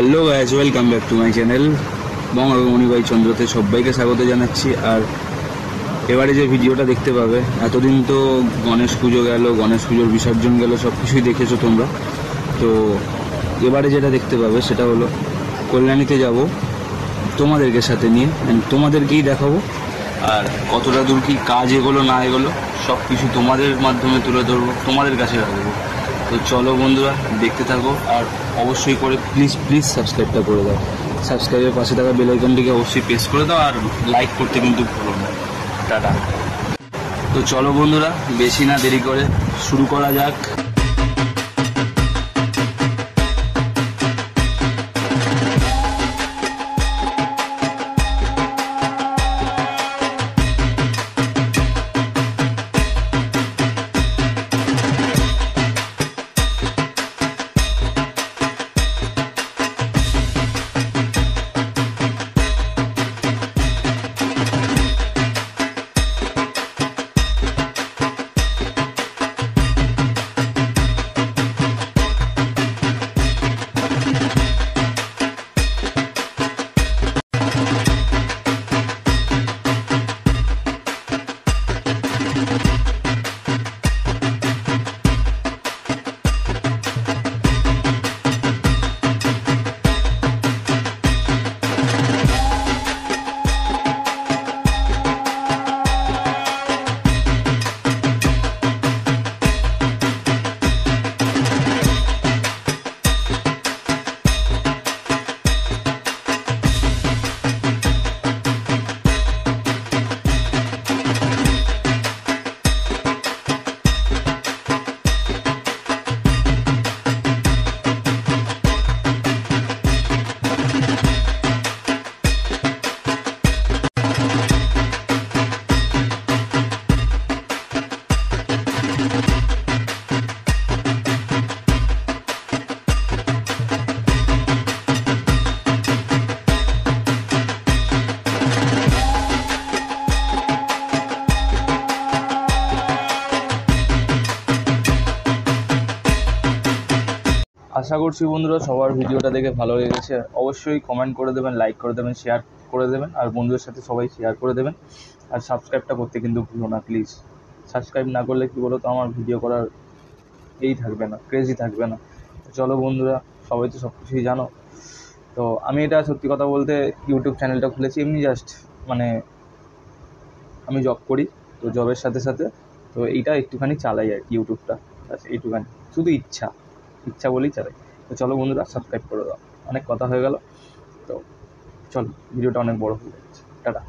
Hello guys, welcome back to my channel Bangabhumi by চন্দ্রতে সবাইকে স্বাগত জানাচ্ছি। আর এবারে যে ভিডিওটা দেখতে পাবে, এতদিন তো গণেশ পুজো গেল, গণেশ পুজোর বিসর্জন গেল, সব কিছুই দেখেছো তোমরা। তো এবারে যেটা দেখতে পাবে সেটা হলো কল্যাণীতে যাব তোমাদেরকে সাথে নিয়ে, তোমাদেরকেই দেখাবো। আর কতটা দূর কী কাজ এগোলো না এগোলো সব কিছু তোমাদের মাধ্যমে তুলে ধরবো, তোমাদের কাছে রাখবো। তো চলো বন্ধুরা, দেখতে থাকো। আর অবশ্যই করে প্লিজ সাবস্ক্রাইবটা করে দাও। সাবস্ক্রাইবের পাশে থাকা বেল আইকনটিকে অবশ্যই প্রেস করে দাও, আর লাইক করতে কিন্তু ভুলো না। টাটা। তো চলো বন্ধুরা, বেশি না দেরি করে শুরু করা যাক। আশা করছি বন্ধুরা সবার ভিডিওটা দেখে ভালো লেগেছে। অবশ্যই কমেন্ট করে দেবেন, লাইক করে দেবেন, শেয়ার করে দেবেন, আর বন্ধুদের সাথে সবাই শেয়ার করে দেবেন। আর সাবস্ক্রাইবটা করতে কিন্তু ভুলো না প্লিজ। সাবস্ক্রাইব না করলে কী বলো তো, আমার ভিডিও করার থাকবে না, ক্রেজি থাকবে না। চলো বন্ধুরা, সবাই তো সব কিছুই জানো। তো আমি এটা সত্যি কথা বলতে ইউটিউব চ্যানেলটা খুলেছি এমনি জাস্ট, মানে আমি জব করি, তো জবের সাথে সাথে তো এইটা একটুখানি চালাই আর কি, ইউটিউবটা এইটুখানি, শুধু ইচ্ছা বলেই চালাই। তো চলো বন্ধুরা, সাবস্ক্রাইব করে দাও। অনেক কথা হয়ে গেল, তো চলো, ভিডিওটা অনেক বড় হয়ে যাচ্ছে। টাটা।